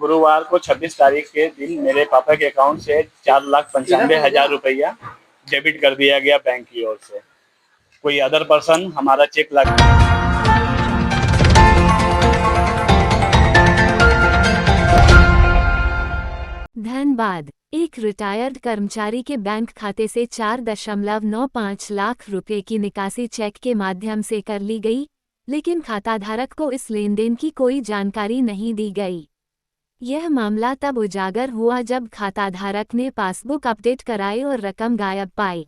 गुरुवार को 26 तारीख के दिन मेरे पापा के अकाउंट से 4,95,000 रुपया डेबिट कर दिया गया बैंक की ओर से। कोई अदर पर्सन हमारा चेक लगा। धनबाद। एक रिटायर्ड कर्मचारी के बैंक खाते से 4.95 लाख रुपए की निकासी चेक के माध्यम से कर ली गई, लेकिन खाताधारक को इस लेनदेन की कोई जानकारी नहीं दी गई। यह मामला तब उजागर हुआ जब खाताधारक ने पासबुक अपडेट कराई और रकम गायब पाई।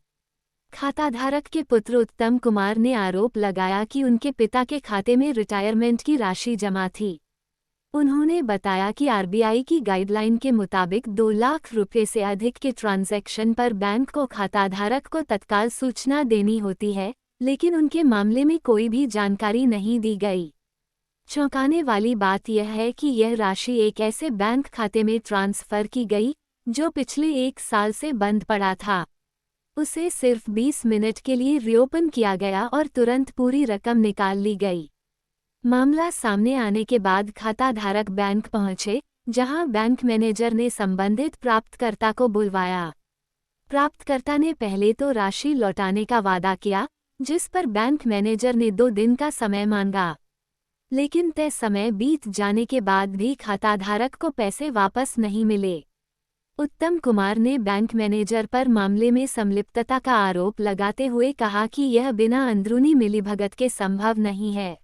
खाताधारक के पुत्र उत्तम कुमार ने आरोप लगाया कि उनके पिता के खाते में रिटायरमेंट की राशि जमा थी। उन्होंने बताया कि आरबीआई की गाइडलाइन के मुताबिक 2 लाख रुपए से अधिक के ट्रांजैक्शन पर बैंक को खाताधारक को तत्काल सूचना देनी होती है, लेकिन उनके मामले में कोई भी जानकारी नहीं दी गई। चौंकाने वाली बात यह है कि यह राशि एक ऐसे बैंक खाते में ट्रांसफर की गई जो पिछले 1 साल से बंद पड़ा था। उसे सिर्फ 20 मिनट के लिए रीओपन किया गया और तुरंत पूरी रकम निकाल ली गई। मामला सामने आने के बाद खाताधारक बैंक पहुंचे, जहां बैंक मैनेजर ने संबंधित प्राप्तकर्ता को बुलवाया। प्राप्तकर्ता ने पहले तो राशि लौटाने का वादा किया, जिस पर बैंक मैनेजर ने 2 दिन का समय मांगा, लेकिन तय समय बीत जाने के बाद भी खाताधारक को पैसे वापस नहीं मिले। उत्तम कुमार ने बैंक मैनेजर पर मामले में संलिप्तता का आरोप लगाते हुए कहा कि यह बिना अंदरूनी मिलीभगत के संभव नहीं है।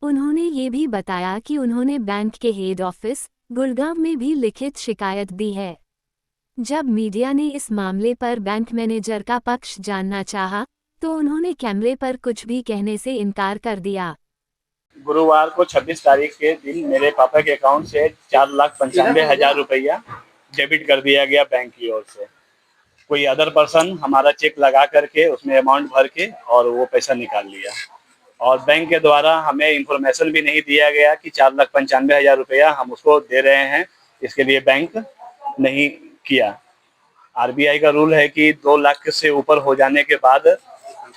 उन्होंने ये भी बताया कि उन्होंने बैंक के हेड ऑफिस गुड़गांव में भी लिखित शिकायत दी है। जब मीडिया ने इस मामले पर बैंक मैनेजर का पक्ष जानना चाहा, तो उन्होंने कैमरे पर कुछ भी कहने से इनकार कर दिया। गुरुवार को 26 तारीख के दिन मेरे पापा के अकाउंट से 4,95,000 रुपया डेबिट कर दिया गया बैंक की ओर से। कोई अदर पर्सन हमारा चेक लगा करके उसमें अमाउंट भर के और वो पैसा निकाल लिया, और बैंक के द्वारा हमें इंफॉर्मेशन भी नहीं दिया गया कि 4,95,000 रुपया हम उसको दे रहे हैं। इसके लिए बैंक नहीं किया। आरबीआई का रूल है कि 2 लाख से ऊपर हो जाने के बाद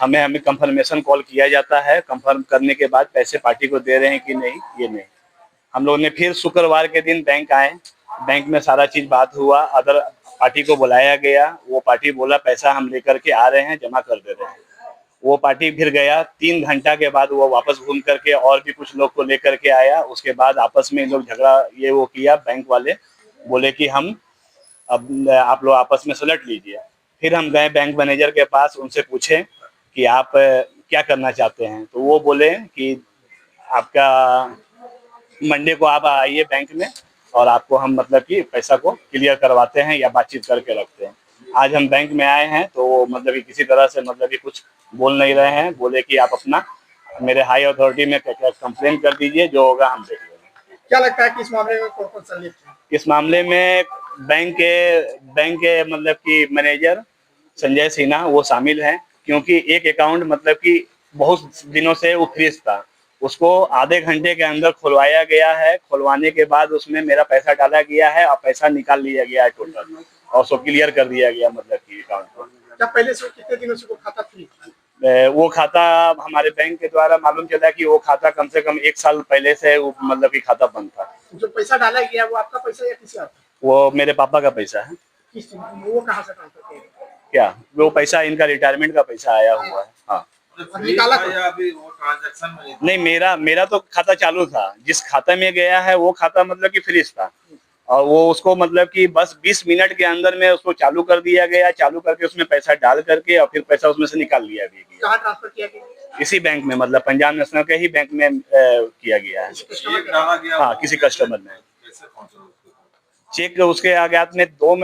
हमें कंफर्मेशन कॉल किया जाता है। कंफर्म करने के बाद पैसे पार्टी को दे रहे हैं कि नहीं, ये नहीं। हम लोगों ने फिर शुक्रवार के दिन बैंक आए, बैंक में सारा चीज बात हुआ, अदर पार्टी को बुलाया गया। वो पार्टी बोला पैसा हम लेकर के आ रहे हैं, जमा कर दे रहे हैं। वो पार्टी फिर गया, 3 घंटा के बाद वो वापस घूम करके और भी कुछ लोग को लेकर के आया। उसके बाद आपस में लोग झगड़ा ये वो किया। बैंक वाले बोले कि हम अब आप लोग आपस में सुलट लीजिए। फिर हम गए बैंक मैनेजर के पास, उनसे पूछे कि आप क्या करना चाहते हैं। तो वो बोले कि आपका मंडे को आप आइए बैंक में और आपको हम मतलब कि पैसा को क्लियर करवाते हैं या बातचीत करके रखते हैं। आज हम बैंक में आए हैं तो वो मतलब कि किसी तरह से मतलब कि कुछ बोल नहीं रहे हैं। बोले कि आप अपना मेरे हाई अथॉरिटी में कंप्लेन कर दीजिए, जो होगा हम देख लेंगे। क्या लगता है कि इस मामले में कौन संलिप्त है? इस मामले में बैंक के मतलब कि मैनेजर संजय सिन्हा वो शामिल हैं, क्योंकि एक अकाउंट मतलब कि बहुत दिनों से वो फ्रीज था, उसको आधे घंटे के अंदर खुलवाया गया है। खुलवाने के बाद उसमें मेरा पैसा डाला गया है और पैसा निकाल लिया गया है टोटल, और उसको क्लियर कर दिया गया मतलब कि अकाउंट को। क्या पहले से कितने दिनों से वो खाता फ्री था? वो खाता हमारे बैंक के द्वारा मालूम चला कि वो खाता कम से कम 1 साल पहले से मतलब कि खाता बंद था। जो पैसा डाला गया वो आपका पैसा या किसी और? वो मेरे पापा का पैसा है। वो कहाँ से ट्रांसफर किया? क्या वो पैसा इनका रिटायरमेंट का पैसा आया हुआ है। हाँ, निकाला या अभी वो ट्रांजैक्शन में नहीं, मेरा तो खाता चालू था। जिस खाता में गया है वो खाता मतलब कि फ्रीज था, और वो उसको मतलब कि बस 20 मिनट के अंदर में उसको चालू कर दिया गया। चालू करके उसमें पैसा डाल करके और फिर पैसा उसमें से निकाल लिया भी गया। कहाँ ट्रांसफर किया गया? इसी बैंक में, मतलब पंजाब नेशनल के ही बैंक में किया गया है। हाँ, किसी कस्टमर ने। चेक उसके आगे में 3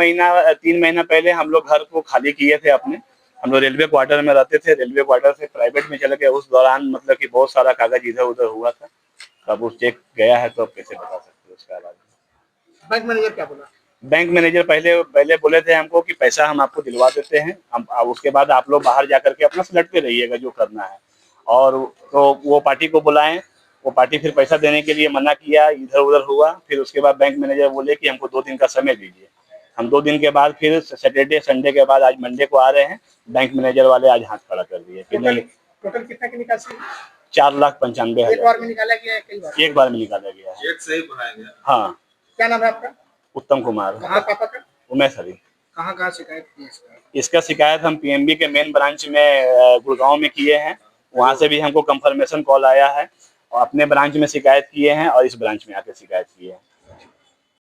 महीना पहले हम लोग घर को खाली किए थे अपने। हम लोग रेलवे क्वार्टर में रहते थे, रेलवे क्वार्टर से प्राइवेट में चले गए। उस दौरान मतलब कि बहुत सारा कागज इधर उधर हुआ था। अब उस चेक गया है तो अब कैसे बता सकते हैं उसके अलावा। बैंक मैनेजर क्या बोला? बैंक मैनेजर पहले बोले थे हमको कि पैसा हम आपको दिलवा देते हैं, हम उसके बाद आप लोग बाहर जा करके अपना सलटते रहिएगा जो करना है। और तो वो पार्टी को बुलाएं, वो पार्टी फिर पैसा देने के लिए मना किया, इधर उधर हुआ। फिर उसके बाद बैंक मैनेजर बोले कि हमको 2 दिन का समय दीजिए। हम 2 दिन के बाद फिर सैटरडे संडे के बाद आज मंडे को आ रहे हैं। बैंक मैनेजर वाले आज हाथ खड़ा कर दिए कि नहीं। टोटल कितना की निकासी? 4,95,000। एक बार में निकाला गया है, कई बार? एक बार में निकाला गया है। एक से ही बनाया गया। हाँ, क्या नाम है आपका? उत्तम कुमार, आपका पापा का? उमेश हरी। कहाँ शिकायत की है इसका? इसका शिकायत हम पीएनबी के मेन ब्रांच में गुड़गांव में किए हैं, वहां से भी हमको कंफर्मेशन कॉल आया है, और अपने ब्रांच में शिकायत किए हैं और इस ब्रांच में आके शिकायत किए हैं।